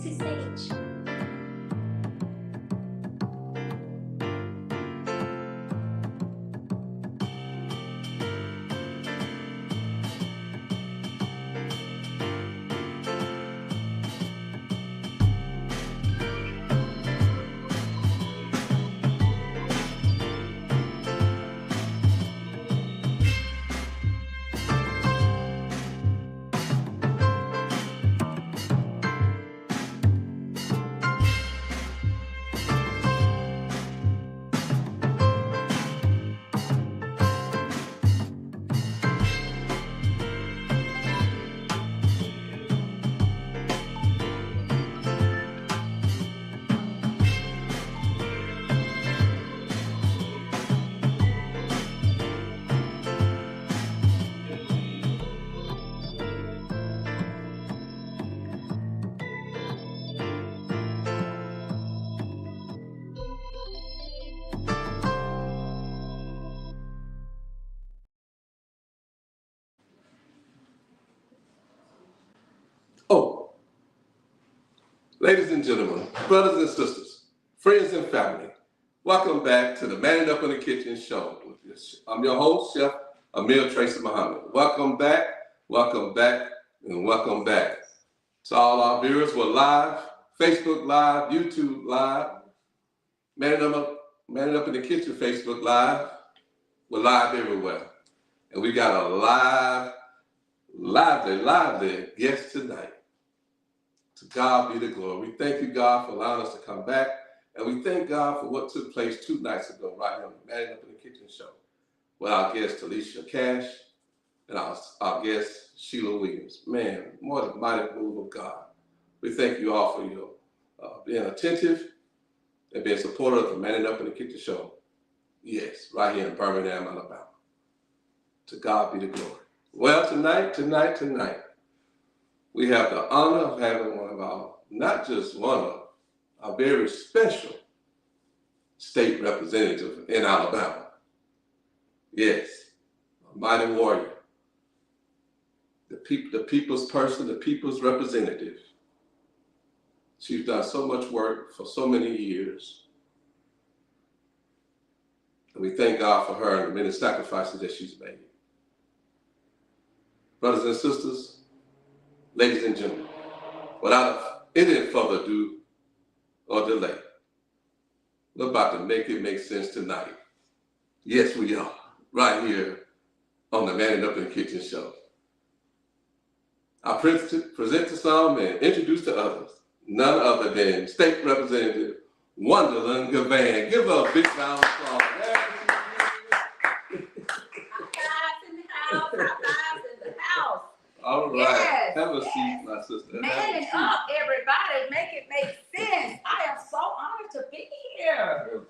Sissy Sage. Oh, ladies and gentlemen, brothers and sisters, friends and family, welcome back to the Man It Up in the Kitchen show. I'm your host, Chef Amir Tracy Muhammad. Welcome back, and welcome back. To all our viewers, we're live, Facebook Live, YouTube Live, Man It Up in the Kitchen Facebook Live. We're live everywhere. And we got a lively guest tonight. To God be the glory. We thank you, God, for allowing us to come back. And we thank God for what took place 2 nights ago, right here on the Man It Up in the Kitchen show, with our guest, Alicia Cash, and our guest, Sheila Williams. Man, what a mighty move of God. We thank you all for your being attentive and being supportive of the Man It Up in the Kitchen show. Yes, right here in Birmingham, Alabama. To God be the glory. Well, tonight, we have the honor of having one of our, not just one of, a very special state representative in Alabama. Yes, a mighty warrior. The people's person, the people's representative. She's done so much work for so many years. And we thank God for her and the many sacrifices that she's made. Brothers and sisters, ladies and gentlemen, without any further ado or delay, we're about to make it make sense tonight. Yes, we are, right here on the Man It Up in the Kitchen show. I present to some and introduce to others, none other than State Representative Juandalynn Givan. Give her a big round of applause. All right. Yes, Have a seat, my sister. Man it up, everybody. Make it make sense. I am so honored to be here.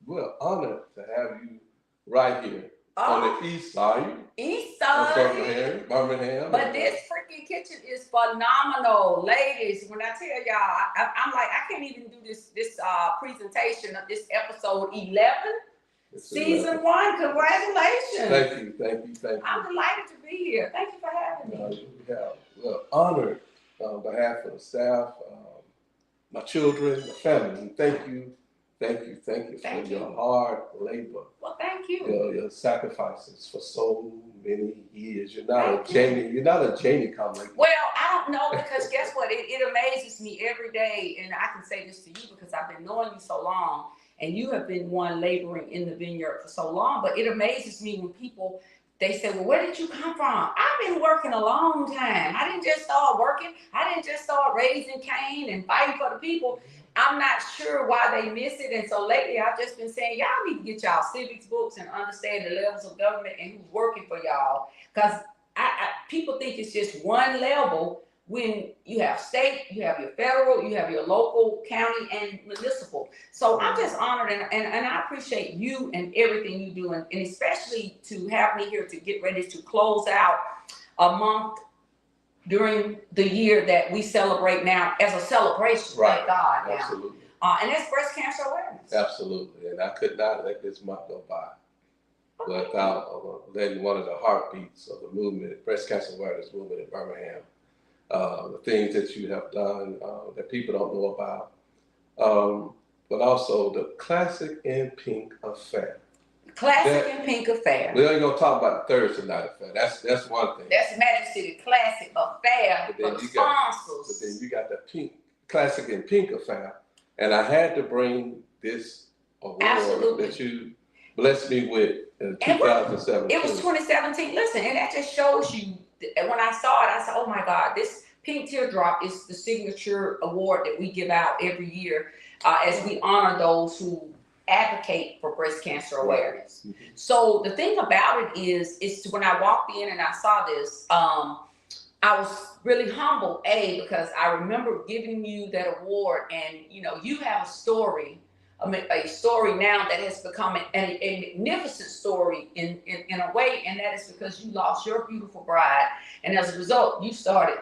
We're honored to have you right here on the east side. East side. Birmingham. But this freaking kitchen is phenomenal. Ladies, when I tell y'all, I'm like, I can't even do this presentation of this episode 11. Season 1, congratulations. Thank you. I'm delighted to be here. Thank you for having me. We're honored on behalf of the staff, my children, my family. Thank you for your hard labor. Well, thank you. Your sacrifices for so many years. You're not a Janie come like. Well, I don't know, because guess what? It amazes me every day, and I can say this to you because I've been knowing you so long. And you have been one laboring in the vineyard for so long, but it amazes me when people, they say, well, where did you come from? I've been working a long time. I didn't just start working. I didn't just start raising Cain and fighting for the people. I'm not sure why they miss it. And so lately I've just been saying, y'all need to get y'all civics books and understand the levels of government and who's working for y'all. Because people think it's just one level. When you have state, you have your federal, you have your local, county, and municipal. So I'm just honored, and I appreciate you and everything you do, and especially to have me here to get ready to close out a month during the year that we celebrate now as a celebration. Right. Thank God. Now. Absolutely. And that's breast cancer awareness. Absolutely, and I could not let this month go by without letting one of the heartbeats of the movement, breast cancer awareness movement in Birmingham. the things that you have done that people don't know about, but also the Classic in Pink affair. Classic in Pink affair. We ain't gonna talk about the Thursday night affair. That's one thing. That's Magic City Classic affair for the sponsors. But then you got the Pink Classic in Pink affair, and I had to bring this award that you blessed me with in 2017. It was 2017. Listen, and that just shows you. When I saw it, I said, "Oh my God, this Pink Teardrop is the signature award that we give out every year as we honor those who advocate for breast cancer awareness." Mm-hmm. So the thing about it is when I walked in and I saw this, I was really humbled, because I remember giving you that award, and you have a story now that has become a magnificent story in a way, and that is because you lost your beautiful bride, and as a result, you started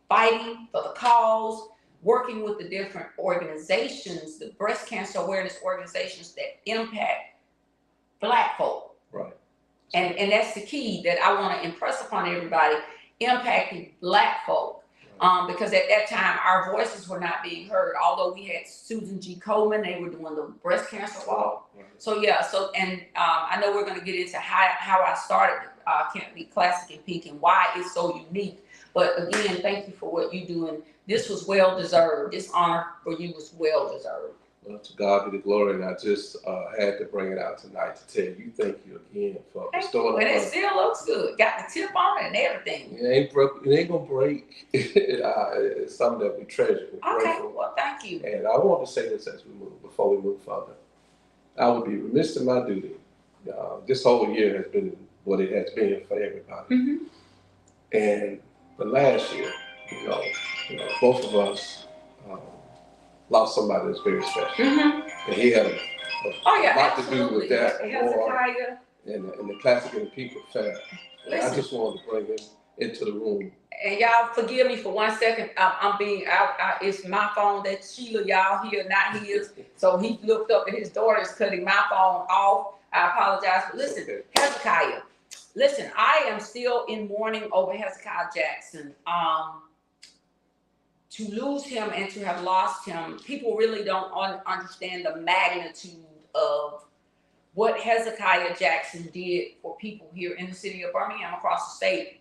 fighting for the cause, working with the different organizations, the breast cancer awareness organizations that impact Black folk. Right. And that's the key that I want to impress upon everybody, impacting Black folk. Because at that time, our voices were not being heard. Although we had Susan G. Komen, they were doing the breast cancer walk. Right. So I know we're going to get into how I started the Classic in Pink and why it's so unique. But again, thank you for what you do, and this was well deserved. This honor for you was well deserved. Well, to God be the glory, and I just had to bring it out tonight to tell you thank you again for bestowing. And it still looks good. Got the tip on it and everything. It ain't broke. It ain't gonna break. It's something that we treasure. Okay, well, thank you. And I want to say this as we move, before we move further. I would be remiss in my duty. This whole year has been what it has been for everybody. Mm-hmm. And the last year, both of us lost somebody that's very special. Mm-hmm. And he had a lot to do with that award and the Classic in Pink affair. I just wanted to bring him into the room. And y'all forgive me for 1 second. I'm being out. It's my phone. That's Sheila. Y'all here, not his. So he looked up and his daughter is cutting my phone off. I apologize. But listen, okay. Hezekiah. Listen, I am still in mourning over Hezekiah Jackson. To lose him and to have lost him, people really don't understand the magnitude of what Hezekiah Jackson did for people here in the city of Birmingham, across the state.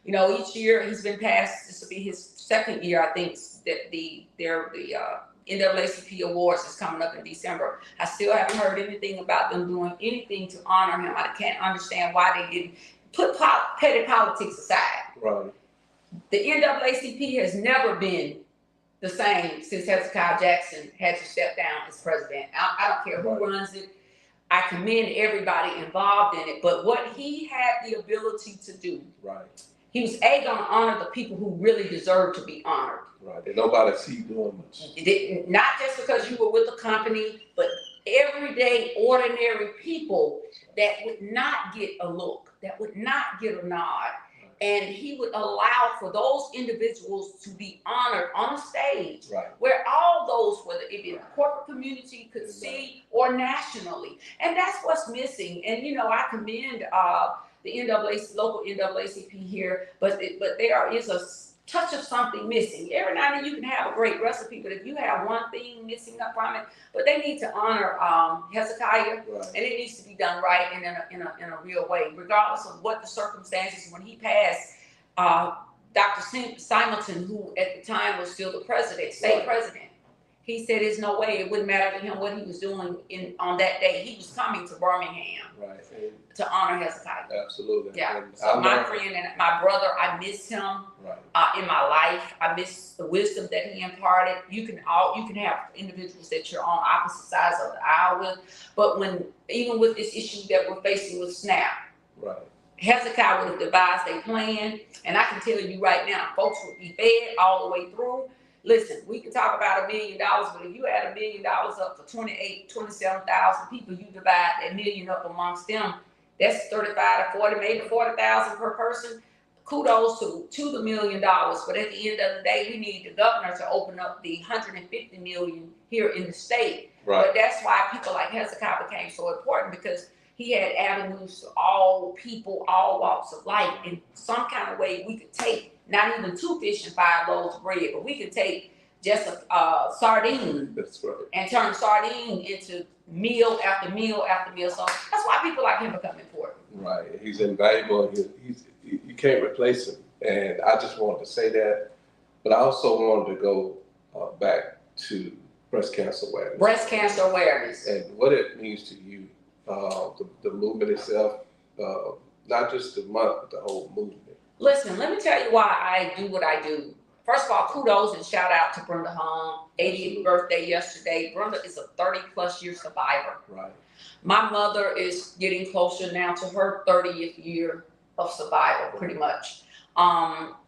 Each year he's been passed. This will be his second year, I think, that the NAACP Awards is coming up in December. I still haven't heard anything about them doing anything to honor him. I can't understand why they didn't put petty politics aside. Right. The NAACP has never been the same since Hezekiah Jackson had to step down as president. I don't care who runs it. I commend everybody involved in it. But what he had the ability to do, he was going to honor the people who really deserve to be honored. Right. And nobody see you doing much. Not just because you were with the company, but everyday, ordinary people that would not get a look, that would not get a nod. And he would allow for those individuals to be honored on the stage, where all those, whether it be the corporate community, could see, or nationally. And that's what's missing. And I commend the local NAACP here, but there is a touch of something missing. Every now and then you can have a great recipe, but if you have one thing missing up from it, but they need to honor Hezekiah, and it needs to be done right and in a real way, regardless of what the circumstances. When he passed, Dr. Simonton, who at the time was still the president, state president, he said there's no way it wouldn't matter to him what he was doing on that day. He was coming to Birmingham to honor Hezekiah. Absolutely. Yeah. And so my friend and my brother, I miss him in my life. I miss the wisdom that he imparted. You can have individuals that you're on opposite sides of the aisle with, but even with this issue that we're facing with SNAP, Hezekiah would have devised a plan, and I can tell you right now, folks would be fed all the way through. Listen, we can talk about $1 million, but if you add $1 million up for 27,000 people, you divide that million up amongst them, that's 35 to 40, maybe 40,000 per person. Kudos to the $1 million. But at the end of the day, we need the governor to open up the $150 million here in the state. But that's why people like Hezekiah became so important, because he had avenues to all people, all walks of life. In some kind of way, we could take not even 2 fish and 5 loaves of bread, but we can take just a sardine. That's right. And turn sardine into meal after meal after meal. So that's why people like him become important. Right. He's invaluable. You can't replace him. And I just wanted to say that. But I also wanted to go back to breast cancer awareness. Breast cancer awareness. And what it means to you, the movement itself, not just the month, but the whole movement. Listen, let me tell you why I do what I do. First of all, kudos and shout out to Brenda Hung, 80th birthday yesterday. Brenda is a 30+ year survivor. Right. My mother is getting closer now to her 30th year of survival, pretty much.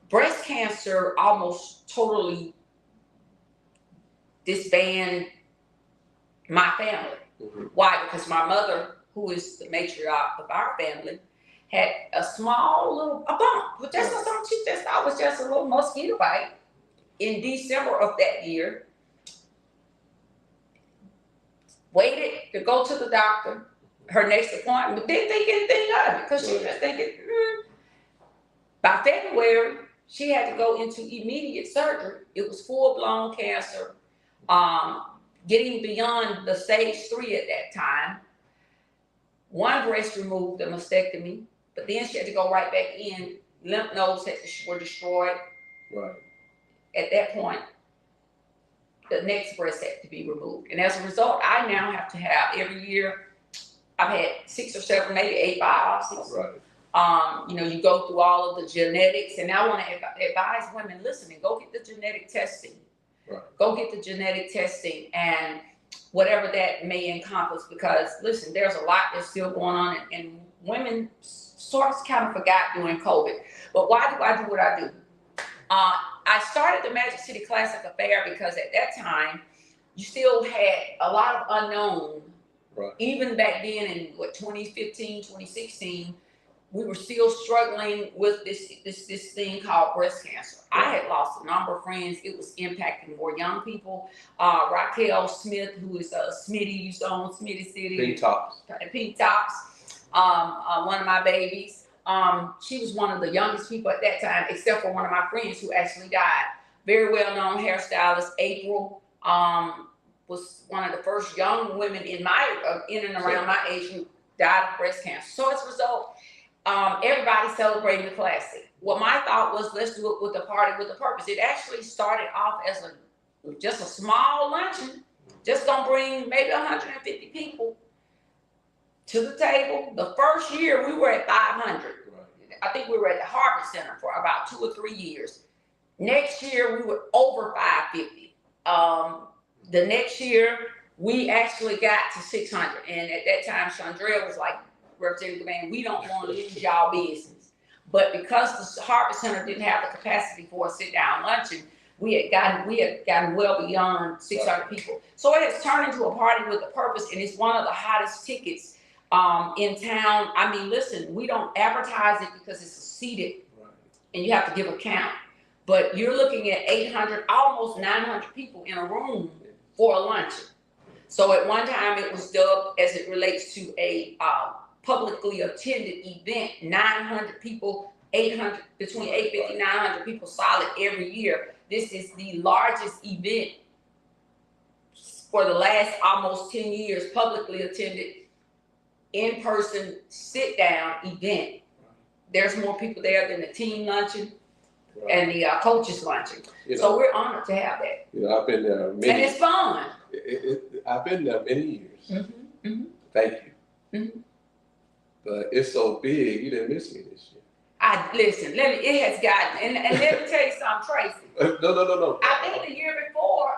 Breast cancer almost totally disbanded my family. Mm-hmm. Why? Because my mother, who is the matriarch of our family, had a small little bump, but that's not something she just thought was just a little mosquito bite in December of that year. Waited to go to the doctor, her next appointment, didn't think anything of it because she was thinking, By February, she had to go into immediate surgery. It was full-blown cancer, getting beyond the stage 3 at that time. One breast removed, a mastectomy, but then she had to go right back in. Lymph nodes were destroyed. Right. At that point, the next breast had to be removed. And as a result, I now have to have, every year, I've had 6 or 7, maybe 8 biopsies. Right. You go through all of the genetics, and I want to advise women listening, go get the genetic testing. Right. Go get the genetic testing and whatever that may encompass, because listen, there's a lot that's still going on, and women sort of kind of forgot during COVID. But why do I do what I do? I started the Magic City Classic Affair because at that time, you still had a lot of unknown. Right. Even back then in 2015, 2016, we were still struggling with this thing called breast cancer. I had lost a number of friends. It was impacting more young people. Raquel Smith, who is Smitty, used to own Smitty City. Pink Tops. Pink Tops. One of my babies. She was one of the youngest people at that time, except for one of my friends who actually died. Very well-known hairstylist, April, was one of the first young women in and around my age who died of breast cancer. So as a result, everybody's celebrating the classic. Well, my thought was, let's do it with a party with a purpose. It actually started off as just a small luncheon, just gonna bring maybe 150 people to the table. The first year we were at 500. Right. I think we were at the Harvard Center for about 2 or 3 years. Next year we were over 550. The next year we actually got to 600. And at that time, Chandra was like, Representative Givan, we don't want to lose y'all business. But because the Harvard Center didn't have the capacity for a sit-down luncheon, we had gotten well beyond 600 people. So it has turned into a party with a purpose, and it's one of the hottest tickets in town. I mean, listen, we don't advertise it because it's seated, and you have to give a count. But you're looking at 800, almost 900 people in a room for a luncheon. So at one time, it was dubbed, as it relates to a publicly attended event, 900 people, 800, between 850 and 900 people solid every year. This is the largest event for the last almost 10 years, publicly attended, in-person, sit-down event. There's more people there than the team luncheon and the coaches luncheon. So we're honored to have that. I've been there many. And it's fun. I've been there many years. Mm-hmm. Mm-hmm. Thank you. Mm-hmm. But it's so big, you didn't miss me this year. Listen, it has gotten, and let me tell you something, Tracy. No. I think the year before,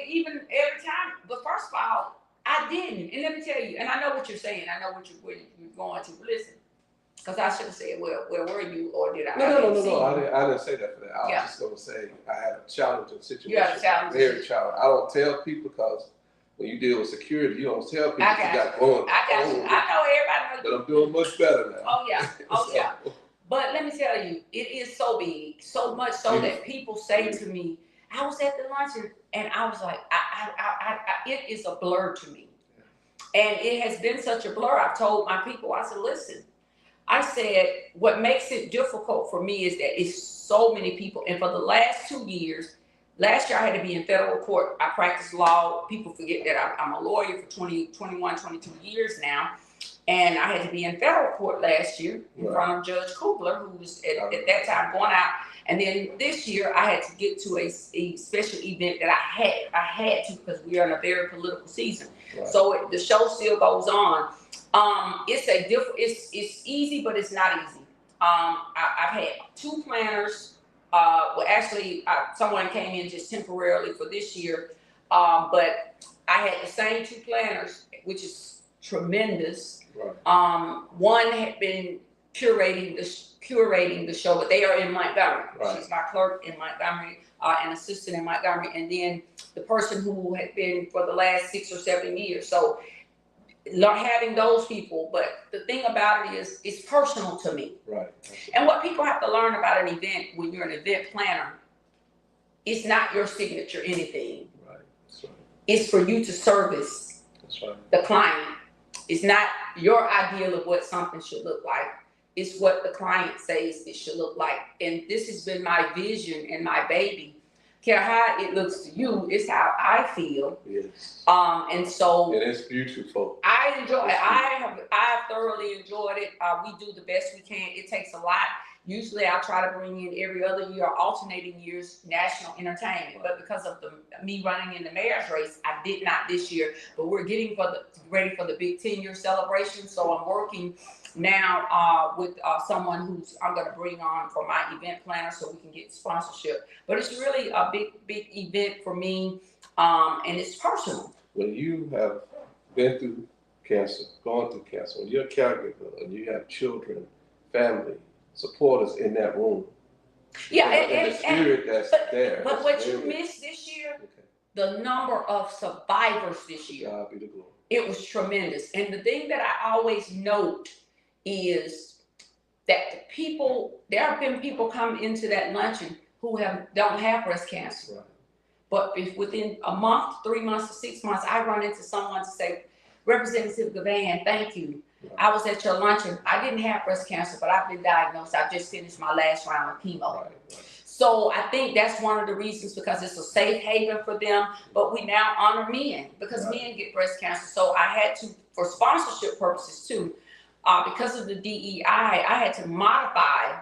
even every time, but first of all, I didn't. And let me tell you, and I know what you're saying, I know where you're going to, but listen, because I should have said, well, where were you, or did I? No, I didn't say that for that. I was just going to say I had a challenging situation. You had a challenging Very challenging. I don't tell people because when you deal with security, you don't tell people I got you. I know everybody knows. But I'm doing much better now. Oh yeah. But let me tell you, it is so big, so much so that people say to me, I was at the luncheon, and I was like, it is a blur to me. And it has been such a blur. I've told my people, I said, listen, I said, what makes it difficult for me is that it's so many people. And for the last 2 years, last year I had to be in federal court. I practiced law. People forget that I'm a lawyer for 21, 22 years now. And I had to be in federal court last year in front of Judge Kugler, who was at that time going out. And then this year I had to get to a special event that I had to because we are in a very political season. Right. So the show still goes on. It's easy, but it's not easy. I've had 2 planners. Someone came in just temporarily for this year. But I had the same 2 planners, which is tremendous. Right. One had been curating the show, but they are in Montgomery. Right. She's my clerk in Montgomery, an assistant in Montgomery, and then the person who had been for the last 6 or 7 years. So having those people, but the thing about it is it's personal to me. Right. And what people have to learn about an event when you're an event planner, it's not your signature anything. Right. That's right. It's for you to service the client. It's not your ideal of what something should look like. It's what the client says it should look like. And this has been my vision and my baby. Care how it looks to you, it's how I feel. Yes. And so it's beautiful. I enjoy it. I thoroughly enjoyed it. We do the best we can. It takes a lot. Usually I try to bring in every other year, alternating years, national entertainment. But because of me running in the mayor's race, I did not this year. But we're getting ready for the big 10-year celebration. So I'm working now with someone who's I'm going to bring on for my event planner so we can get sponsorship. But it's really a big event for me, and it's personal. When you have been through cancer, gone through cancer, when you're a caregiver and you have children, family, supporters in that room. Yeah, and the spirit that's there. But what you missed this year, the number of survivors this year. God be the glory. It was tremendous. And the thing that I always note is that there have been people come into that luncheon who don't have breast cancer. Right. But if within a month, 3 months, or 6 months, I run into someone to say, Representative Givan, thank you. I was at your luncheon. I didn't have breast cancer, but I've been diagnosed. I just finished my last round of chemo. Right. So I think that's one of the reasons, because it's a safe haven for them. But we now honor men because men get breast cancer. So I had to, for sponsorship purposes too, because of the DEI, I had to modify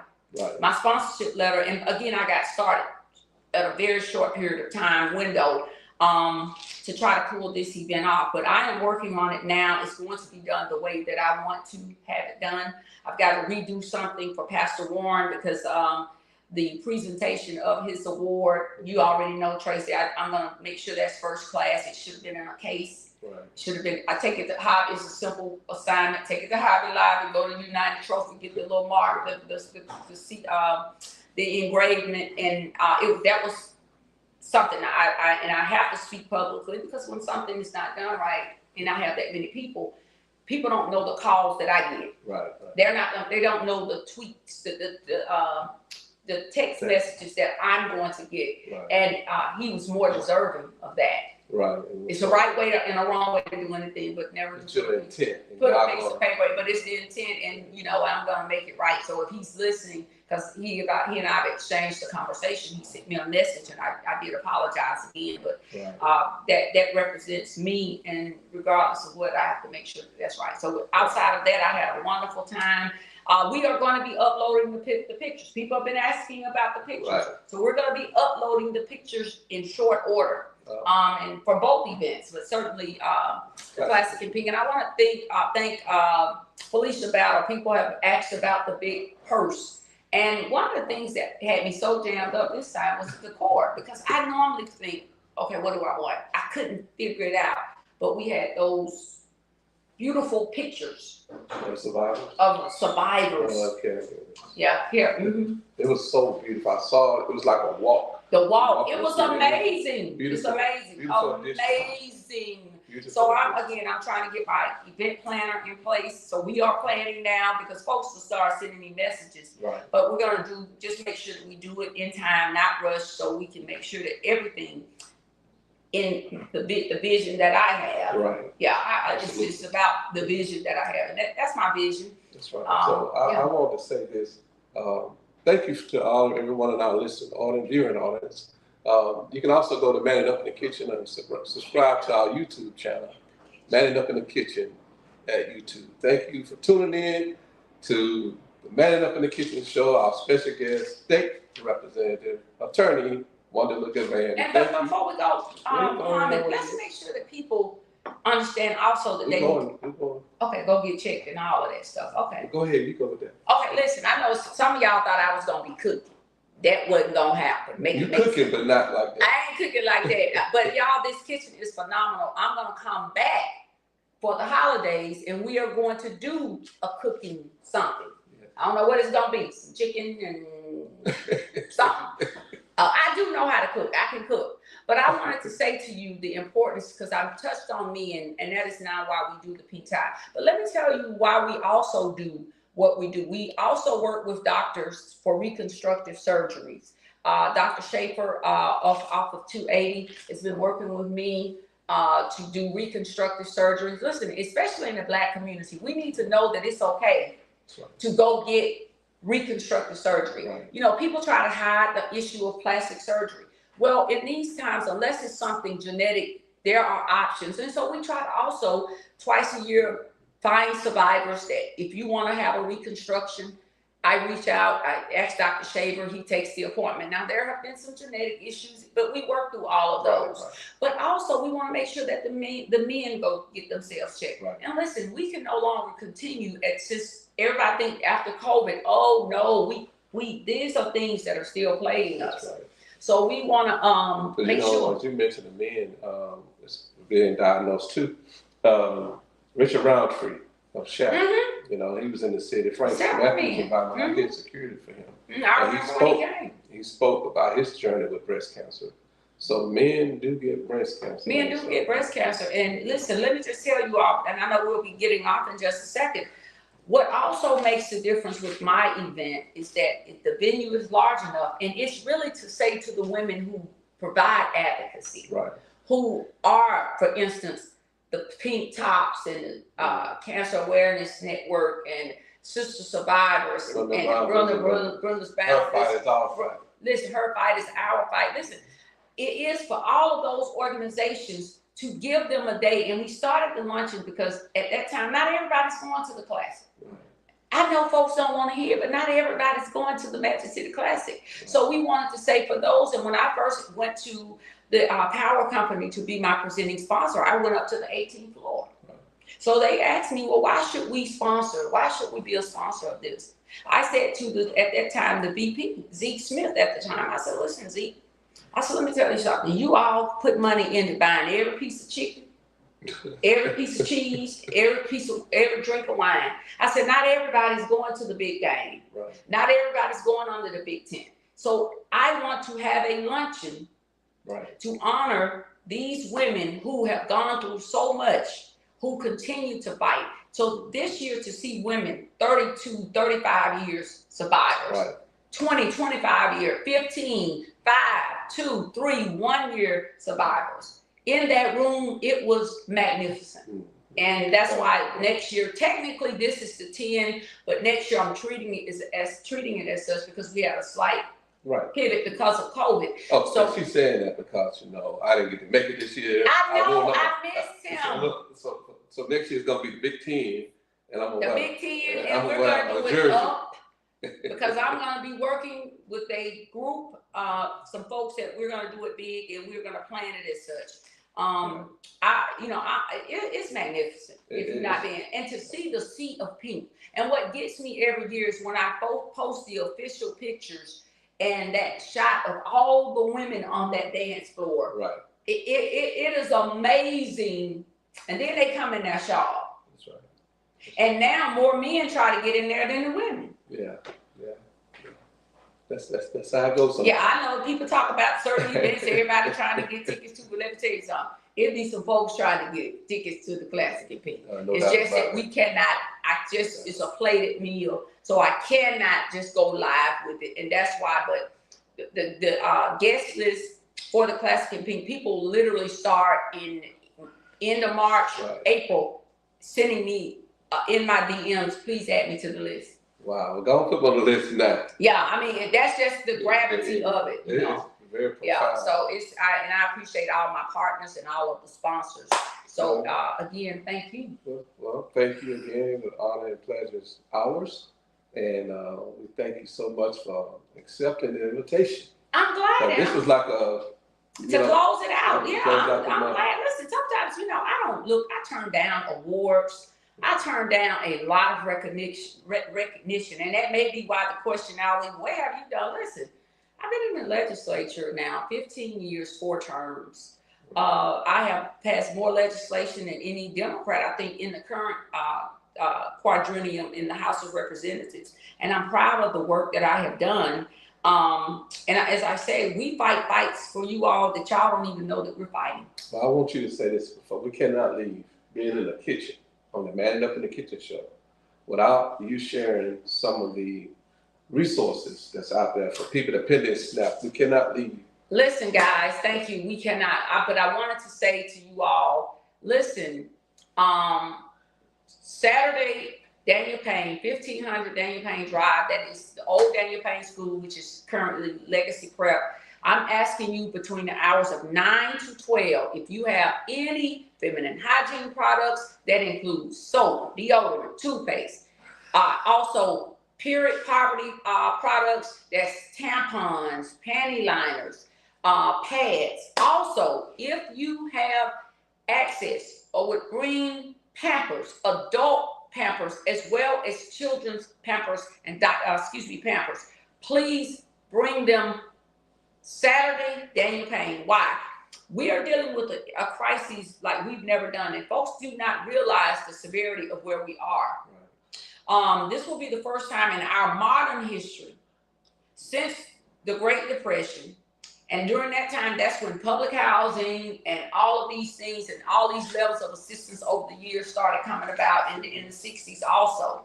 my sponsorship letter. And again, I got started at a very short period of time window to try to pull this event off. But I am working on it now. It's going to be done the way that I want to have it done. I've got to redo something for Pastor Warren because the presentation of his award, you already know, Tracy, I'm going to make sure that's first class. It should have been in a case. Right. Should have been. I take it to Hobby. It's a simple assignment. Take it to Hobby Lobby. Go to United Trophy. Get the little mark, the engravement, and that was something I have to speak publicly, because when something is not done right, and I have that many people don't know the calls that I get. Right. They don't know the tweets, the text messages that I'm going to get, and he was more deserving of that. Right. It's the right way and a wrong way to do anything, but never it's your intent. Put a face to paper, but it's the intent, and I'm gonna make it right. So if he's listening, because he and I have exchanged the conversation, he sent me a message, and I did apologize again, but that represents me, and regardless of what, I have to make sure that's right. So outside of that, I had a wonderful time. We are going to be uploading the pictures. People have been asking about the pictures, so we're going to be uploading the pictures in short order. And for both events, but certainly Classic and Pink. And I want to thank Felicia Battle. People have asked about the big purse. And one of the things that had me so jammed up this time was the cord, because I normally think, okay, what do I want? I couldn't figure it out. But we had those beautiful pictures of survivors. Okay. Yeah, here. Mm-hmm. It was so beautiful. I saw it. It was like a walk. The walk. It was amazing. It's amazing. Amazing. So I'm trying to get my event planner in place. So we are planning now, because folks will start sending me messages. Right. But we're gonna just make sure that we do it in time, not rush, so we can make sure that everything in the vision that I have. Right. Yeah, it's about the vision that I have, and that's my vision. That's right. So I want to say this. Thank you to everyone in our listening audience, viewing audience. You can also go to Man It Up in the Kitchen and subscribe to our YouTube channel, Man It Up in the Kitchen at YouTube. Thank you for tuning in to the Man It Up in the Kitchen show. Our special guest, State Representative Attorney Juandalynn Givan. And before we go, let's make sure that people understand also that okay, go get checked and all of that stuff. Okay. Go ahead, you go with that. Okay, listen, I know some of y'all thought I was gonna be cooking. That wasn't gonna happen. You cooking, but not like that. I ain't cooking like that. But y'all, this kitchen is phenomenal. I'm gonna come back for the holidays, and we are going to do a cooking something. Yeah. I don't know what it's gonna be. Some chicken and something. I do know how to cook. I can cook. But I wanted to say to you the importance, because I've touched on me, and that is not why we do the P-tie. But let me tell you why we also do what we do. We also work with doctors for reconstructive surgeries. Dr. Schaefer off of 280 has been working with me to do reconstructive surgeries. Listen, especially in the Black community, we need to know that it's okay to go get reconstructive surgery. Right. You know, people try to hide the issue of plastic surgery. Well, in these times, unless it's something genetic, there are options. And so we try to also twice a year find survivors that if you want to have a reconstruction, I reach out, I ask Dr. Shaver, he takes the appointment. Now, there have been some genetic issues, but we work through all of those. Right. But also, we want to make sure that the men go get themselves checked. Right. And listen, we can no longer continue at just everybody think after COVID, oh no, we these are things that are still plaguing us. Right. So we want to make sure. As you mentioned, the men being diagnosed too. Richard Roundtree of Shack, you know, he was in the city. Frank Matthews about I did security for him. I remember when he came. He spoke about his journey with breast cancer. So men do get breast cancer. Men do get breast cancer. And listen, let me just tell you all, and I know we'll be getting off in just a second. What also makes the difference with my event is that if the venue is large enough, and it's really to say to the women who provide advocacy, right, who are, for instance, the Pink Tops and Cancer Awareness Network and Sister Survivors and Brothers Bound. Her fight is our fight. Listen, her fight is our fight. Listen, it is for all of those organizations to give them a day. And we started the luncheon because at that time, not everybody's going to the Classic. Right. I know folks don't want to hear, but not everybody's going to the Magic City Classic. Right. So we wanted to say for those, and when I first went to the power company to be my presenting sponsor, I went up to the 18th floor. Right. So they asked me, well, why should we sponsor? Why should we be a sponsor of this? I said to at that time, the VP, Zeke Smith at the time, I said, listen, Zeke, I said, let me tell you something. You all put money into buying every piece of chicken, every piece of cheese, every drink of wine. I said, not everybody's going to the big game. Right. Not everybody's going under the big tent. So I want to have a luncheon, right, to honor these women who have gone through so much, who continue to fight. So this year to see women 32, 35 years survivors, right, 20, 25 year, 15, 5, 2, 3, 1 year survivors. In that room, it was magnificent. And that's why next year, technically this is the 10, but next year I'm treating it as such because we had a slight pivot because of COVID. Oh, so she's saying that because, you know, I didn't get to make it this year. I know, I missed him. So next year's gonna be the Big 10, and I'm gonna the Big 10, and we're gonna do it up because I'm gonna be working with a group, some folks that we're gonna do it big, and we're gonna plan it as such. It's magnificent if you've not been, and to see the sea of pink. And what gets me every year is when I post the official pictures and that shot of all the women on that dance floor. Right. It is amazing. And then they come in their shawl. That's right. And now more men try to get in there than the women. Yeah. That's how it goes sometimes. Yeah, I know people talk about certain events, everybody trying to get tickets to, but let me tell you something. It'll be some folks trying to get tickets to the Classic and Pink. It's just that we cannot, it's a plated meal, so I cannot just go live with it. And that's why, but the guest list for the Classic in Pink, people literally start in end of March, Right. April, sending me in my DMs, please add me to the list. Wow, well, don't put on the list now. Yeah, I mean, that's just the gravity of it, you know. It's very profound. Yeah, so I appreciate all my partners and all of the sponsors. So again, thank you. Well, thank you again. The honor and pleasure is ours. And we thank you so much for accepting the invitation. I'm glad. This was like a to close it out. Yeah, I'm glad. Listen, sometimes, you know, I turn down awards. I turn down a lot of recognition, and that may be why the question always, what have you done? Listen, I've been in the legislature now 15 years, 4 terms. I have passed more legislation than any Democrat, I think, in the current quadrennium in the House of Representatives. And I'm proud of the work that I have done. And as I say, we fight fights for you all that y'all don't even know that we're fighting. Well, I want you to say this before. We cannot leave being in the kitchen, on the Man Up in the Kitchen show, without you sharing some of the resources that's out there for people that pin their SNAP. We cannot leave. Listen, guys, thank you. We cannot. But I wanted to say to you all, listen, Saturday, Daniel Payne, 1500 Daniel Payne Drive. That is the old Daniel Payne School, which is currently Legacy Prep. I'm asking you between the hours of 9 to 12, if you have any feminine hygiene products, that includes soap, deodorant, toothpaste, also period poverty products, that's tampons, panty liners, pads. Also, if you have access or would bring Pampers, adult Pampers, as well as children's Pampers and Pampers, please bring them Saturday, Daniel Payne. Why? We are dealing with a crisis like we've never done, and folks do not realize the severity of where we are. This will be the first time in our modern history since the Great Depression. And during that time, that's when public housing and all of these things and all these levels of assistance over the years started coming about in the 60s also.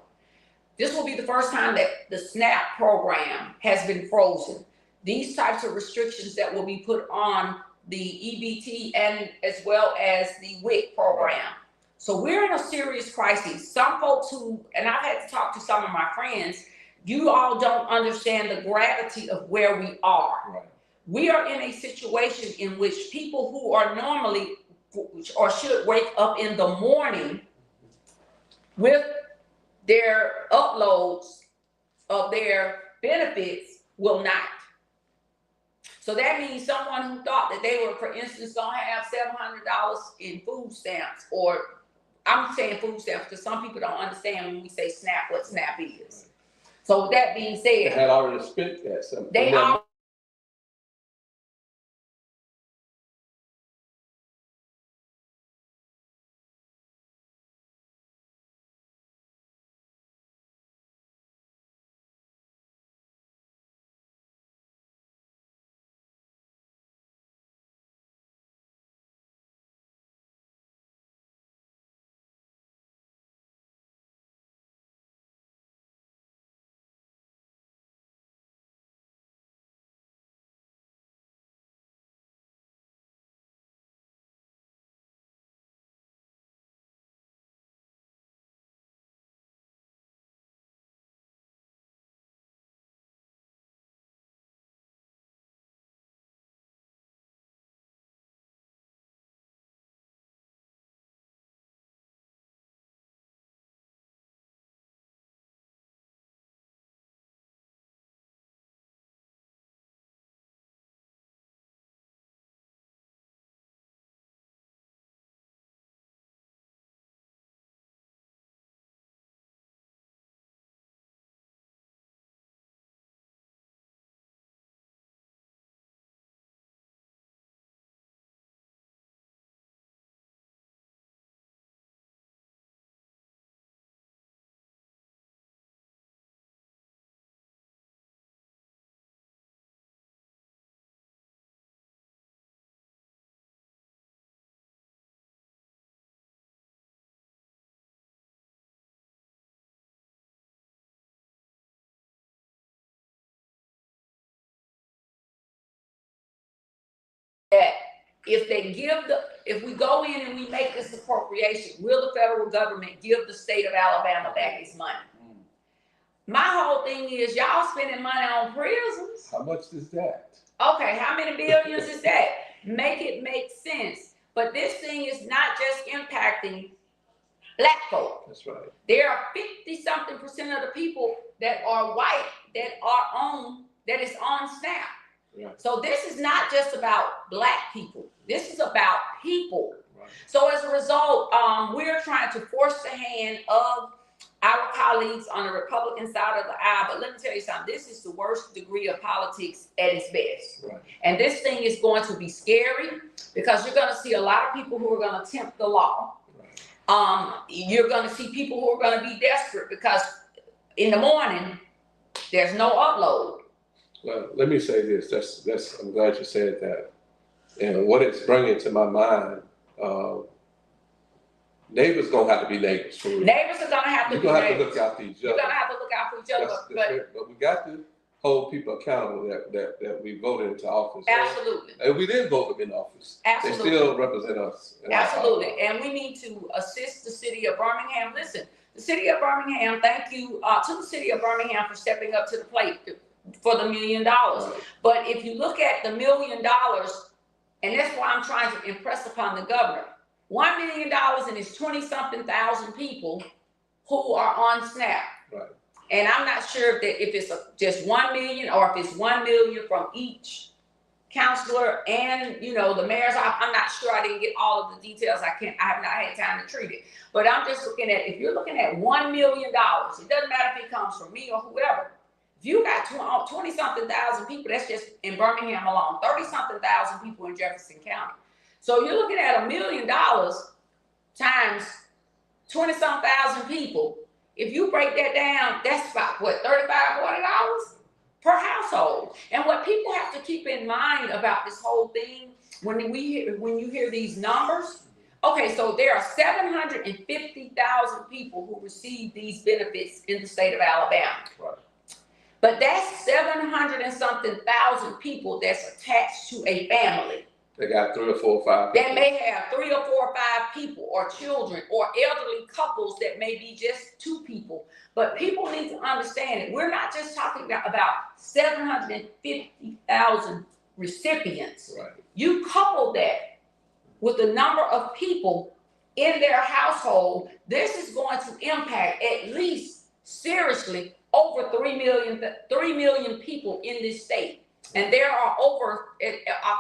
This will be the first time that the SNAP program has been frozen. These types of restrictions that will be put on the EBT and as well as the WIC program. So we're in a serious crisis. Some folks who, and I've had to talk to some of my friends, you all don't understand the gravity of where we are. Right. We are in a situation in which people who are normally or should wake up in the morning with their uploads of their benefits will not. So that means someone who thought that they were, for instance, gonna have $700 in food stamps, or I'm saying food stamps because some people don't understand when we say SNAP, what SNAP is. So with that being said, they had already spent that. They if we go in and we make this appropriation, will the federal government give the state of Alabama back its money? My whole thing is y'all spending money on prisons. How much is that? Okay, how many billions is that? Make it make sense. But this thing is not just impacting Black folk. That's right. There are 50-something% of the people that are white that is on SNAP. Right. So this is not just about Black people. This is about people. Right. So as a result, we're trying to force the hand of our colleagues on the Republican side of the aisle. But let me tell you something, this is the worst degree of politics at its best. Right. And this thing is going to be scary because you're going to see a lot of people who are going to tempt the law. You're going to see people who are going to be desperate because in the morning, there's no upload. Well, let me say this. That's. I'm glad you said that. And what it's bringing to my mind, neighbors gonna have to be neighbors. For real. Neighbors are gonna have to You're be gonna have neighbors. to look out for each other. You're gonna have to look out for each other. But we got to hold people accountable that we voted into office. Absolutely. And we didn't vote them in office. Absolutely. They still represent us. Absolutely. And we need to assist the city of Birmingham. Listen, the city of Birmingham, thank you to the city of Birmingham for stepping up to the plate for the $1 million. Right. But if you look at the $1 million, and that's why I'm trying to impress upon the governor, $1 million and it's 20-something thousand people who are on SNAP. Right. And I'm not sure if it's just 1 million or if it's 1 million from each counselor and the mayor's. I'm not sure. I didn't get all of the details. I have not had time to treat it. But I'm just looking at, if you're looking at $1 million, it doesn't matter if it comes from me or whoever. If you got 20-something thousand people, that's just in Birmingham alone, 30-something thousand people in Jefferson County. So you're looking at $1 million times 20-some thousand people. If you break that down, that's about what, $35, $40 per household. And what people have to keep in mind about this whole thing, when you hear these numbers, okay, so there are 750,000 people who receive these benefits in the state of Alabama. Right. But that's 700 and something thousand people that's attached to a family. They got 3 or 4 or 5 people. That may have 3 or 4 or 5 people or children or elderly couples that may be just 2 people. But people need to understand it. We're not just talking about 750,000 recipients. Right. You couple that with the number of people in their household, this is going to impact at least seriously over 3 million people in this state. And there are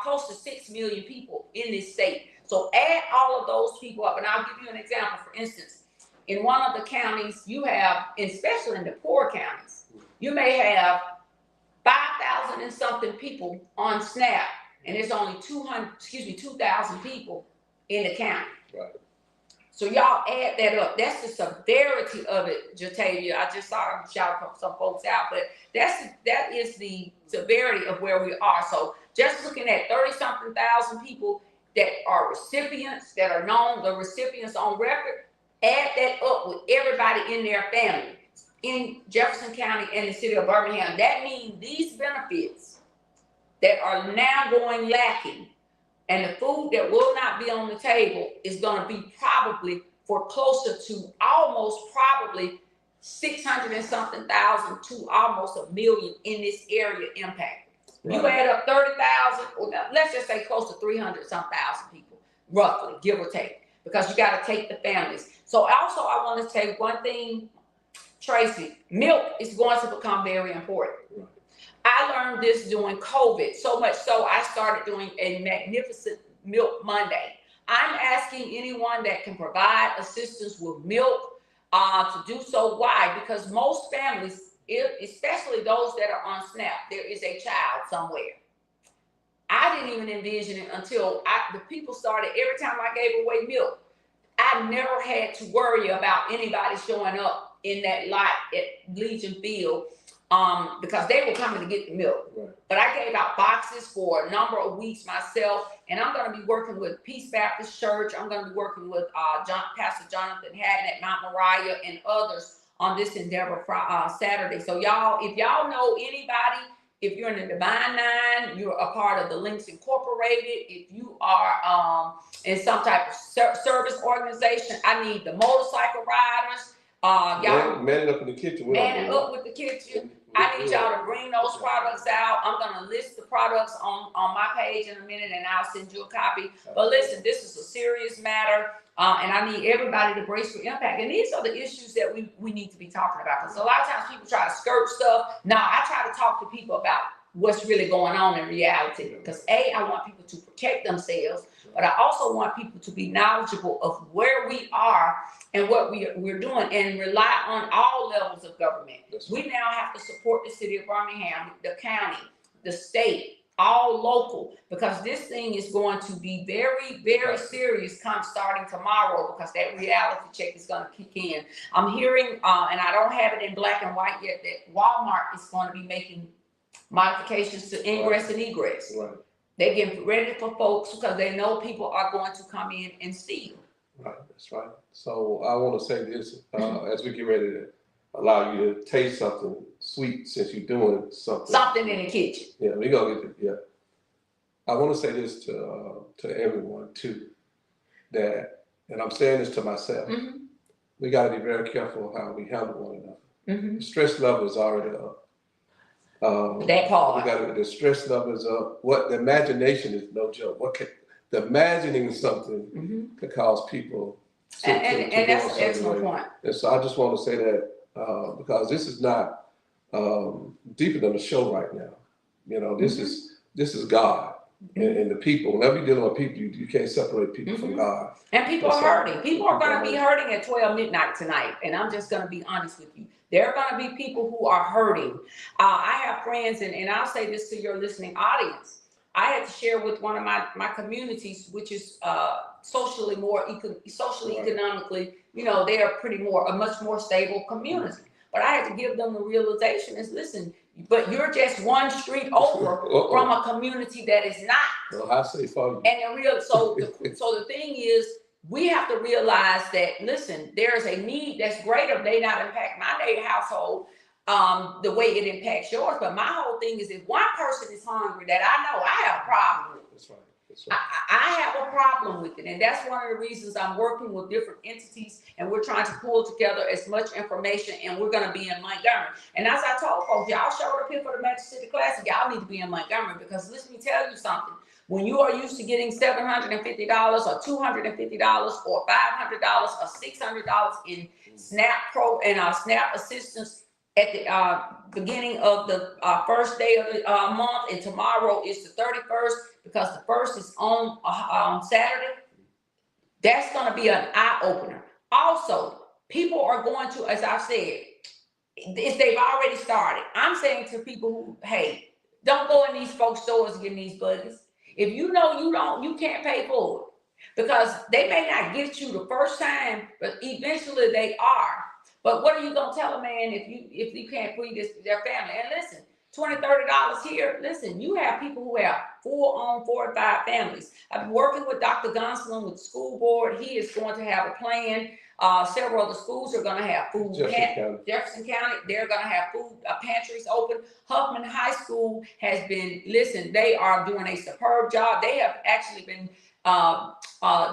close to 6 million people in this state. So add all of those people up, and I'll give you an example. For instance, in one of the counties, you have, especially in the poor counties, you may have 5,000 and something people on SNAP, and there's only 2,000 people in the county. Right. So y'all add that up. That's the severity of it, Jatavia. I just saw him shout some folks out, but that is the severity of where we are. So just looking at 30-something thousand people that are recipients, that are known, the recipients on record, add that up with everybody in their family in Jefferson County and the city of Birmingham. That means these benefits that are now going lacking, and the food that will not be on the table is going to be probably for closer to almost probably 600 and something thousand to almost 1 million in this area impacted. Right. You add up 30,000, or let's just say close to 300-some thousand people, roughly, give or take, because you got to take the families. So also I want to say one thing, Tracy, milk is going to become very important. Right. I learned this during COVID, so much so I started doing a magnificent Milk Monday. I'm asking anyone that can provide assistance with milk to do so. Why? Because most families, especially those that are on SNAP, there is a child somewhere. I didn't even envision it until the people started, every time I gave away milk, I never had to worry about anybody showing up in that lot at Legion Field because they were coming to get the milk. Right. But I gave out boxes for a number of weeks myself, and I'm going to be working with Peace Baptist Church. I'm going to be working with Pastor Jonathan Hatton at Mount Moriah and others on this endeavor for Saturday. So y'all, if y'all know anybody if you're in the Divine Nine, you're a part of the Links Incorporated. If you are in some type of service organization, I need the motorcycle riders. Y'all man it up in the kitchen. man it up with the kitchen. I need y'all to bring those products out. I'm gonna list the products on my page in a minute, and I'll send you a copy. But listen, this is a serious matter, and I need everybody to brace for impact. And these are the issues that we need to be talking about. Because a lot of times people try to skirt stuff. Now I try to talk to people about what's really going on in reality. Because I want people to protect themselves, but I also want people to be knowledgeable of where we are and what we're doing, and rely on all levels of government. We now have to support the city of Birmingham, the county, the state, all local, because this thing is going to be very, very serious come starting tomorrow, because that reality check is going to kick in. I'm hearing, and I don't have it in black and white yet, that Walmart is going to be making modifications to ingress and egress. They're getting ready for folks because they know people are going to come in and steal. Right, that's right. So I want to say this, as we get ready to allow you to taste something sweet, since you're doing something in the kitchen. Yeah, we're gonna get it. Yeah, I want to say this to everyone too, that, and I'm saying this to myself, we got to be very careful how we handle one another. The stress level is already up. That part. The stress level is up. What the imagination is no joke. The imagining something could cause people to and that's an excellent point. And so I just want to say that because this is not deeper than a show right now. You know, this is God and the people. Whenever you're dealing with people, you can't separate people from God. And people are hurting. People are going to be hurting at 12 midnight tonight. And I'm just going to be honest with you. There are going to be people who are hurting. I have friends, and I'll say this to your listening audience. I had to share with one of my communities, which is socially economically, you know, they are a much more stable community. But I had to give them the realization is, listen, but you're just one street over from a community that is not. Well, I say for you. And so the thing is, we have to realize that, listen, there's a need that's greater. They not impact my household the way it impacts yours. But my whole thing is, if one person is hungry that I know, I have a problem with. That's right. I have a problem with it. And that's one of the reasons I'm working with different entities, and we're trying to pull together as much information, and we're going to be in Montgomery. And as I told folks, y'all showed up here for the Magic City Classic, y'all need to be in Montgomery, because let me tell you something. When you are used to getting $750 or $250 or $500 or $600 in SNAP and SNAP assistance at the beginning of the first day of the month, and tomorrow is the 31st, because the first is on Saturday, that's going to be an eye-opener. Also, people are going to, as I've said, they've already started. I'm saying to people who, hey, don't go in these folks' stores getting these budgets. If you know you can't pay for it, because they may not get you the first time, but eventually they are. But what are you gonna tell a man if you can't feed their family? And listen, $20, $30 here. Listen, you have people who have 4 or 5 families. I've been working with Dr. Gonsolin with the school board. He is going to have a plan. Several of the schools are going to have food. Jefferson County, they're going to have food pantries open. Huffman High School has been, listen, they are doing a superb job. They have actually been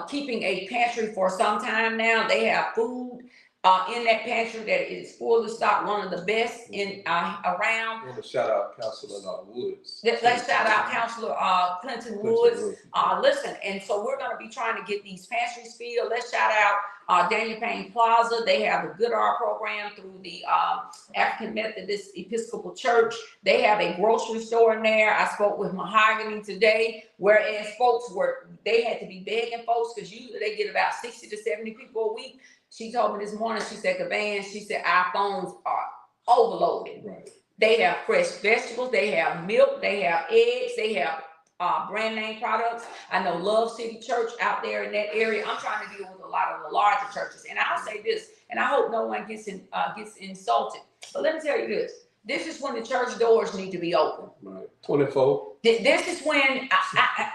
keeping a pantry for some time now. They have food in that pantry that is fully stocked, one of the best in around. I want to shout out Councilor Woods. Let's shout out Councilor Clinton Woods. Listen, and so we're going to be trying to get these pantries filled. Let's shout out Daniel Payne Plaza. They have a Good R program through the African Methodist Episcopal Church. They have a grocery store in there. I spoke with Mahogany today, whereas folks they had to be begging folks, because usually they get about 60 to 70 people a week. She told me this morning, she said, Givan, she said, our phones are overloaded. Right. They have fresh vegetables, they have milk, they have eggs, they have brand name products. I know Love City Church out there in that area. I'm trying to deal with a lot of the larger churches. And I'll say this, and I hope no one gets insulted. But let me tell you this. This is when the church doors need to be open. Right. 24. This is when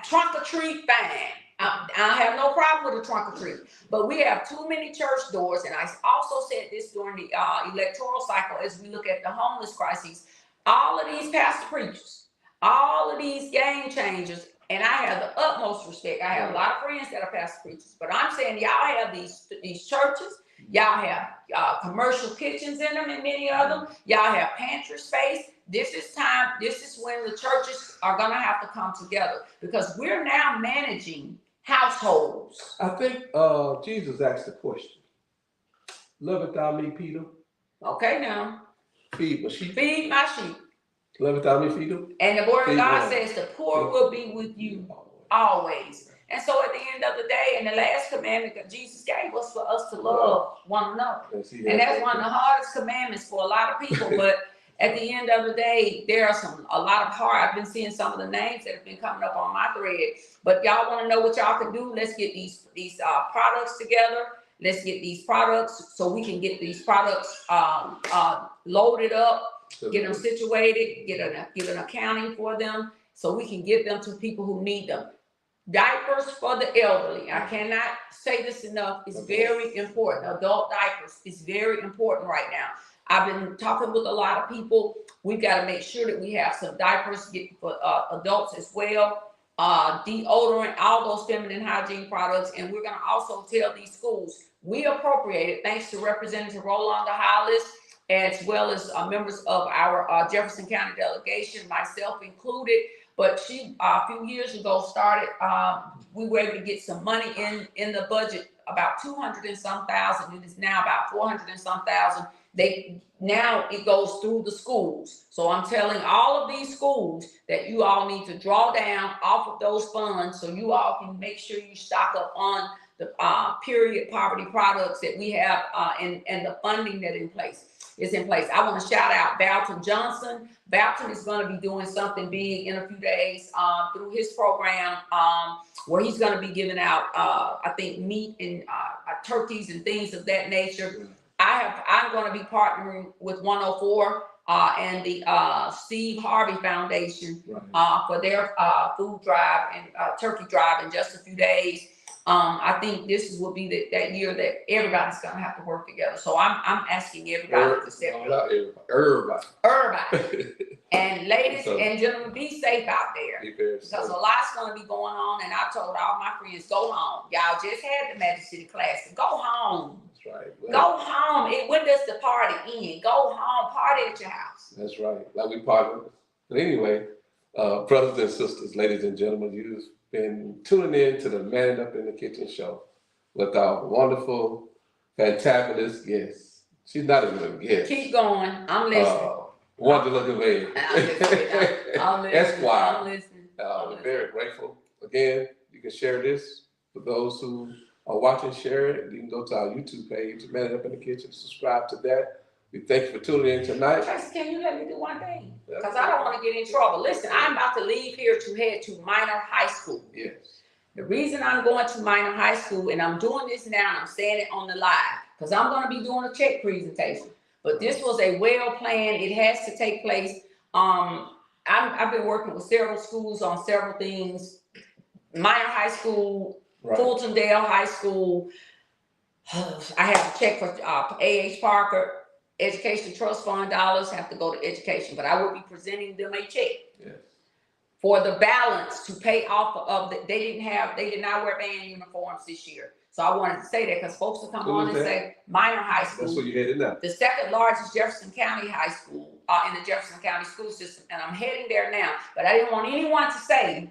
trunk or treat, fine. I have no problem with a trunk or treat, but we have too many church doors. And I also said this during the electoral cycle, as we look at the homeless crises. all of these pastor preachers, all of these game changers, and I have the utmost respect. I have a lot of friends that are pastor preachers, but I'm saying y'all have these churches, y'all have commercial kitchens in them, and many of them, y'all have pantry space. This is time. This is when the churches are gonna have to come together, because we're now managing households. I think Jesus asked the question, "Loveth thou me, Peter?" Okay, now Feed my sheep. feed my sheep. Loveth thou me, Peter? And the word of Feed God one. says the poor will be with you always. And so at the end of the day, and the last commandment that Jesus gave was for us to love one another. And that's one of the hardest commandments for a lot of people. But at the end of the day, there are a lot of hard. I've been seeing some of the names that have been coming up on my thread. But y'all want to know what y'all can do? Let's get these products together. Let's get these products so we can get these products loaded up, get them situated, get an accounting for them, so we can get them to people who need them. Diapers for the elderly. I cannot say this enough. It's very important. Adult diapers is very important right now. I've been talking with a lot of people. We've got to make sure that we have some diapers for adults as well. Deodorant, all those feminine hygiene products. And we're going to also tell these schools, we appropriated, thanks to Representative Juandalynn Givan, as well as members of our Jefferson County delegation, myself included. But she, a few years ago, started, we were able to get some money in the budget, about 200 and some thousand. It is now about 400 and some thousand. Now it goes through the schools. So I'm telling all of these schools that you all need to draw down off of those funds so you all can make sure you stock up on the period poverty products that we have and the funding that is in place. I want to shout out Balton Johnson. Balton is going to be doing something big in a few days through his program where he's going to be giving out, I think, meat and turkeys and things of that nature. I'm going to be partnering with 104 and the Steve Harvey Foundation for their food drive and turkey drive in just a few days. I think this will be that year that everybody's going to have to work together. So I'm asking everybody to step up. Everybody. And ladies and gentlemen, be safe out there, because a lot's going to be going on. And I told all my friends, go home. Y'all just had the Magic City Classic. Go home. That's right. Well, go home. When does the party end? Go home. Party at your house. That's right. Like we party. But anyway, brothers and sisters, ladies and gentlemen, you've been tuning in to the Man Up in the Kitchen show with our wonderful, fantabulous guest. She's not even a guest. Keep going. I'm listening. Juandalynn Givan. I'm listening. Esquire. I'm listening. We're very grateful. Again, you can share this for those who are watching. Share it. You can go to our YouTube page, Man Up in the Kitchen. Subscribe to that. We thank you for tuning in tonight. Tracy, can you let me do one thing? Because I don't want to get in trouble. Listen, I'm about to leave here to head to Minor High School. Yes. The reason I'm going to Minor High School, and I'm doing this now, and I'm saying it on the live, because I'm going to be doing a check presentation. But this was a well planned. It has to take place. I've been working with several schools on several things. Minor High School, Fultondale High School. I have to check for A.H. Parker. Education Trust Fund dollars have to go to education, but I will be presenting them a check for the balance to pay off of they did not wear band uniforms this year. So I wanted to say that because folks will come on and say Minor High School. That's what you headed now. The second largest Jefferson County high school in the Jefferson County school system, and I'm heading there now. But I didn't want anyone to say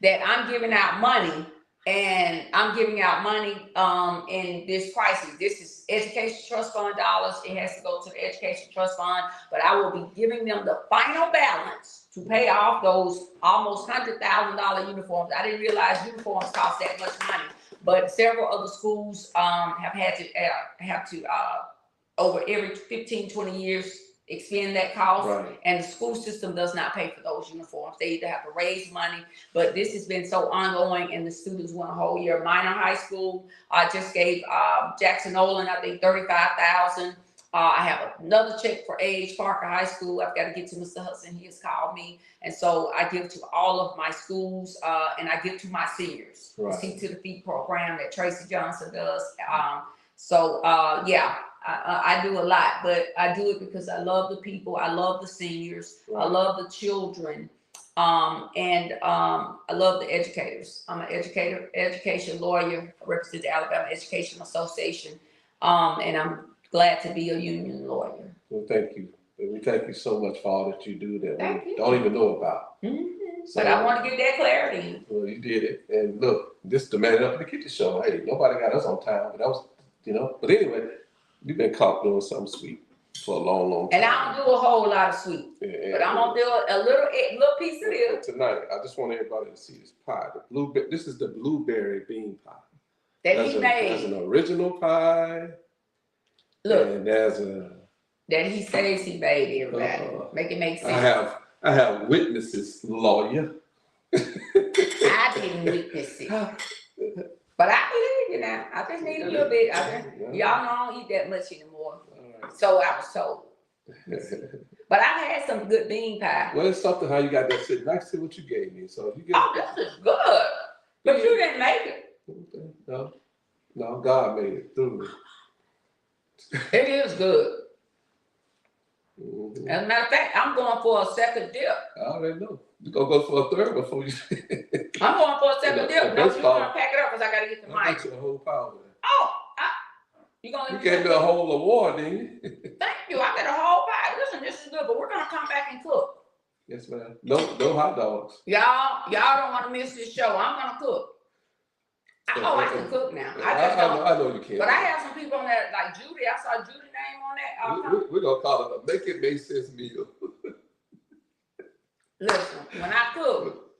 that I'm giving out money. And I'm giving out money in this crisis. This is Education Trust Fund dollars. It has to go to the Education Trust Fund, but I will be giving them the final balance to pay off those almost $100,000 uniforms. I didn't realize uniforms cost that much money, but several other schools have had to over every 15, 20 years expend that cost, and the school system does not pay for those uniforms. They either have to raise money, but this has been so ongoing, and the students went a whole year. Minor High School, I just gave Jackson Olin, I think, $35,000. I have another check for A.H. Parker High School. I've got to get to Mr. Hudson. He has called me, and so I give to all of my schools, and I give to my seniors. The Seat to the Feet program that Tracy Johnson does. So yeah, I do a lot, but I do it because I love the people. I love the seniors. Right. I love the children. And I love the educators. I'm an education lawyer. I represent the Alabama Education Association. And I'm glad to be a union lawyer. Well, thank you. We thank you so much for all that you do that Thank we you. don't even know about. So, but I want to get that clarity. Well, you did it. And look, this is the Man Up in the Kitchen show. Hey, nobody got us on time, but that was, but anyway, you've been caught doing something sweet for a long, long time. And I don't do a whole lot of sweet, but I'm going to do a little piece of this. Tonight, I just want everybody to see this pie. This is the blueberry bean pie. That he made. There's an original pie. Look. And there's a... That he says he made, everybody. Make it make sense. I have witnesses, lawyer. I didn't witness it. But I believe you now. I just need a little bit. Y'all know I don't eat that much anymore. Right. So I was told. But I've had some good bean pie. Well, it's something how you got that sitting next to what you gave me. So you get this is good. But you didn't make it. No, God made it through me. It is good. Mm-hmm. As a matter of fact, I'm going for a second dip. I already know. You're going to go for a third before you... I'm going for a second dip. No, you want to pack it up because I got to get the mic. I got you a whole pile of that. Oh, you gave me a whole award, didn't you? Thank you. I got a whole pie. Listen, this is good, but we're going to come back and cook. Yes, ma'am. No hot dogs. Y'all don't want to miss this show. I'm going to cook. I can cook now. I know you can. But I have some people on there, like Judy. I saw Judy's name on that. We're going to call it a Make It Make Sense meal. Listen, when I cook.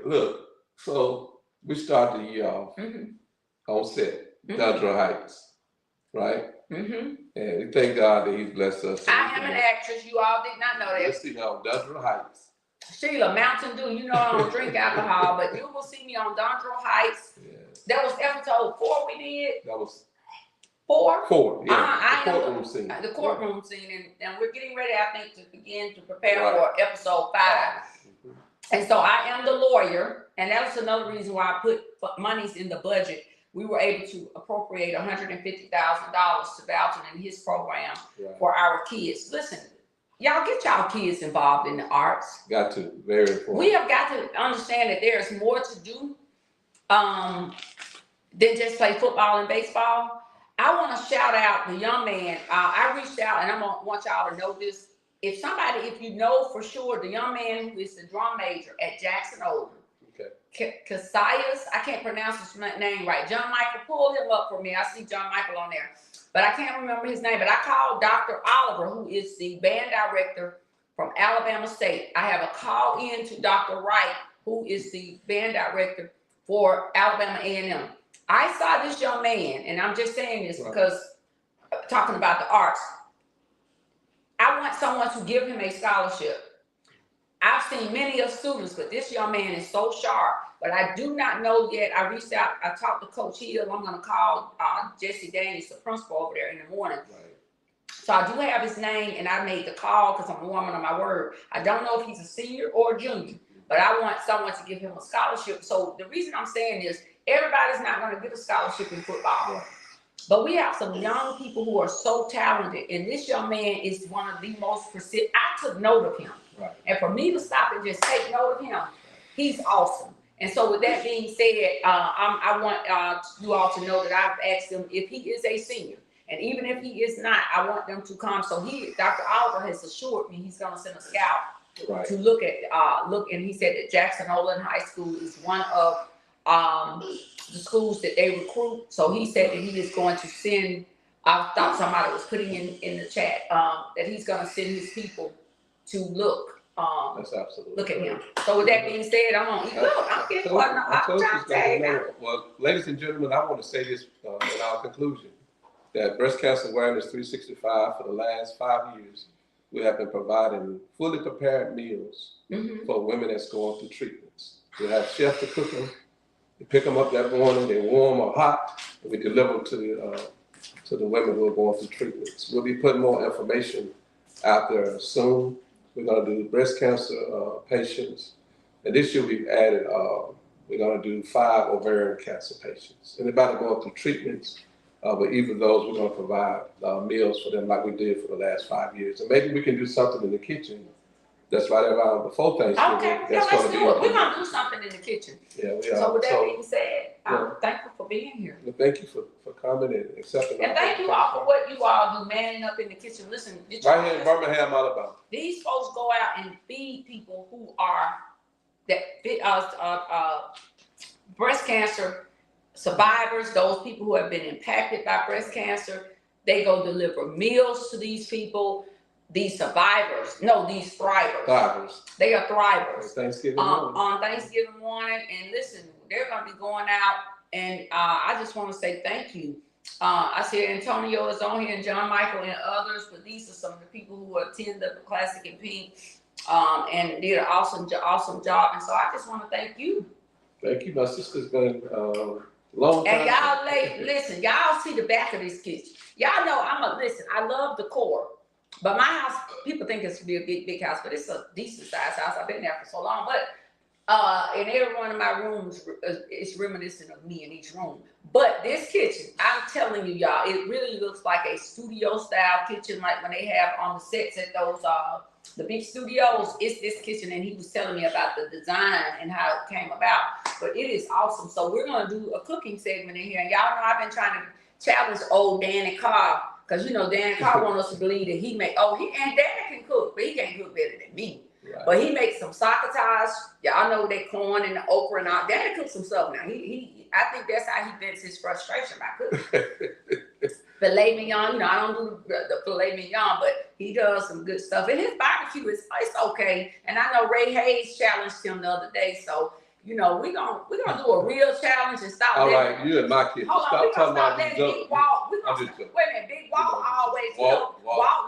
Look, so we start the year off on set, Dundra Heights, right? And we thank God that He's blessed us. I am an actress. You all did not know that. Let's see on Dundra Heights. Sheila, Mountain Dew. You know I don't drink alcohol, but you will see me on Dundra Heights. Yes. That was episode 4 we did. That was 4? 4, yeah. The courtroom scene. The courtroom scene, and we're getting ready, I think, to begin to prepare for episode 5. And so I am the lawyer, and that was another reason why I put monies in the budget. We were able to appropriate $150,000 to Valton and his program for our kids. Listen, y'all get y'all kids involved in the arts. Got to, very important. We have got to understand that there is more to do than just play football and baseball. I want to shout out the young man. I reached out, and I want y'all to know this. If you know for sure, the young man who is the drum major at Jackson Olden, Casillas, I can't pronounce his name right. John Michael, pull him up for me. I see John Michael on there, but I can't remember his name. But I called Dr. Oliver, who is the band director from Alabama State. I have a call in to Dr. Wright, who is the band director for Alabama A&M. I saw this young man, and I'm just saying this because talking about the arts, I want someone to give him a scholarship. I've seen many of students, but this young man is so sharp. But I do not know yet. I reached out. I talked to Coach Hill. I'm going to call Jesse Daniels, the principal over there, in the morning. Right. So I do have his name, and I made the call because I'm a woman of my word. I don't know if he's a senior or a junior, but I want someone to give him a scholarship. So the reason I'm saying is everybody's not going to get a scholarship in football. Right. But we have some young people who are so talented, and this young man is one of the most persistent. I took note of him. Right. And for me to stop and just take note of him, he's awesome. And so with that being said, I want you all to know that I've asked him if he is a senior. And even if he is not, I want them to come. So Dr. Oliver has assured me he's going to send a scout to look at, and he said that Jackson Olden High School is one of the schools that they recruit. So he said that he is going to send, I thought somebody was putting in the chat, that he's going to send his people to look. That's absolutely look at him. So with that being said, I'm on. I'm getting one. I'm trying to tell you. Well, ladies and gentlemen, I want to say this in our conclusion, that Breast Cancer Awareness 365 for the last 5 years, we have been providing fully prepared meals for women that's going through treatments. We have chefs to cook them. We pick them up that morning. They're warm or hot, and we deliver them to the women who are going through treatments. We'll be putting more information out there soon. We're going to do breast cancer patients. And this year we've added, we're going to do 5 ovarian cancer patients. Anybody going through treatments, But even those, we're going to provide meals for them like we did for the last 5 years. And maybe we can do something in the kitchen that's right around before Thanksgiving. Okay, That's let's gonna do be it. We're gonna do something in the kitchen. Yeah, we are. So with that So, being said, I'm yeah. thankful for being here. Well, thank you for coming and accepting. And thank you all for what you all do, manning up in the kitchen. Listen, right here in Birmingham, Alabama. These folks go out and feed people who are breast cancer survivors, those people who have been impacted by breast cancer. They go deliver meals to these people. These survivors, no, these thrivers. Thrivers. They are thrivers. Thanksgiving morning. On Thanksgiving morning, and listen, they're gonna be going out, and I just want to say thank you. I see Antonio is on here, and John Michael and others, but these are some of the people who attend the Classic in Pink, and did an awesome job. And so I just want to thank you. Thank you. My sister's been long time. And y'all, listen, y'all see the back of this kitchen. Y'all know listen. I love decor. But my house, people think it's be a big house, but it's a decent sized house. I've been there for so long. But in every one of my rooms, it's reminiscent of me in each room. But this kitchen, I'm telling you, y'all, it really looks like a studio style kitchen, like when they have on the sets at those the big studios. It's this kitchen, and he was telling me about the design and how it came about. But it is awesome. So we're gonna do a cooking segment in here, and y'all know I've been trying to challenge old Danny Carr. Because, you know, Dan Carr wants us to believe that and Dan can cook, but he can't cook better than me. Right. But he makes some sakatage. Y'all know that corn and the okra and all. Dan cooks some stuff now. I think that's how he vents his frustration by cooking. Filet mignon, you know, I don't do the filet mignon, but he does some good stuff. And his barbecue it's okay. And I know Ray Hayes challenged him the other day, so you know, we're gonna do a real challenge and stop. All right, you and my kids. Hold on, we're gonna stop that Big Walt. Wait a minute, Big Walt always Walt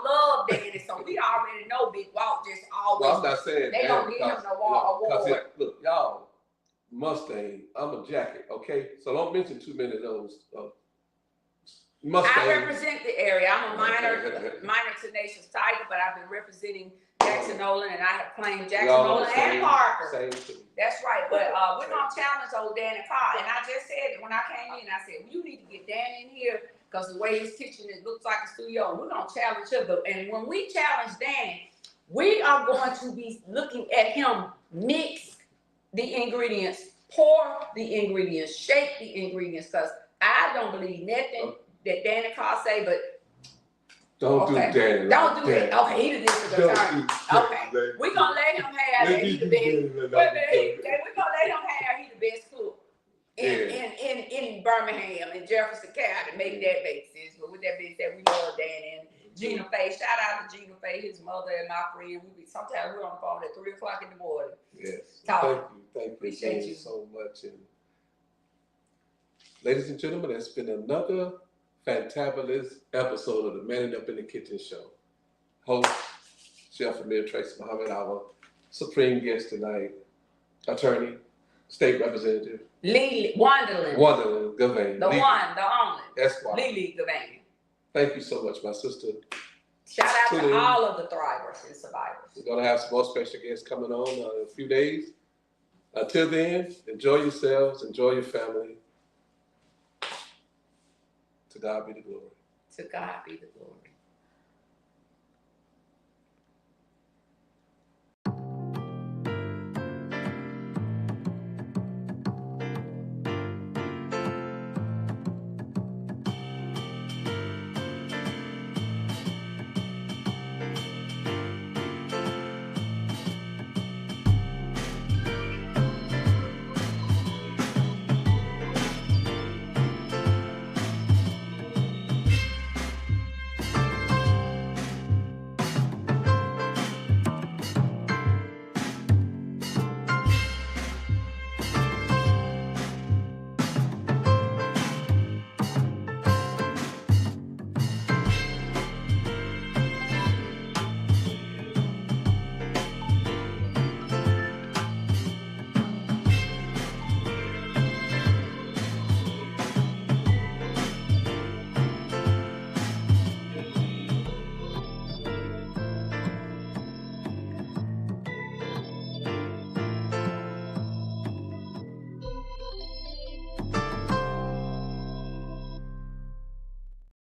loved Danny, so we already know Big Walt just always. Well, I'm not saying they don't give him no award. Look, y'all, Mustang. I'm a jacket, okay? So don't mention too many of those. Mustang. I represent the area. I'm a minor tenacious tiger, but I've been representing Jackson Nolan, and I have claimed Jackson Nolan and Parker. That's right. But we're gonna challenge old Danny Carr. And I just said it when I came in. I said, you need to get Danny in here because the way his kitchen it looks like a studio. And we're gonna challenge him. And when we challenge Danny, we are going to be looking at him mix the ingredients, pour the ingredients, shake the ingredients. Because I don't believe nothing that Danny Carr say, but don't do Danny. Don't do it. Okay, he the district attorney. Okay, we're gonna let him have that. He the best. We're gonna let him have he the best cook in Birmingham and Jefferson County. Maybe that makes sense. But with that being said, we love Danny and Gina Faye. Shout out to Gina Faye, his mother and my friend. Sometimes we're on the phone at 3:00 in the morning. Yes. Talk. Thank you. Appreciate you so much. And ladies and gentlemen, it's been another fantabulous episode of the Manning Up in the Kitchen show. Host, Chef Amir Tracy Muhammad, our supreme guest tonight, attorney, state representative, Juandalynn Givan. The only. Esquire. Givan. Thank you so much, my sister. Shout out to all of the thrivers and survivors. We're going to have some more special guests coming on in a few days. Until then, enjoy yourselves, enjoy your family. To God be the glory. To God be the glory.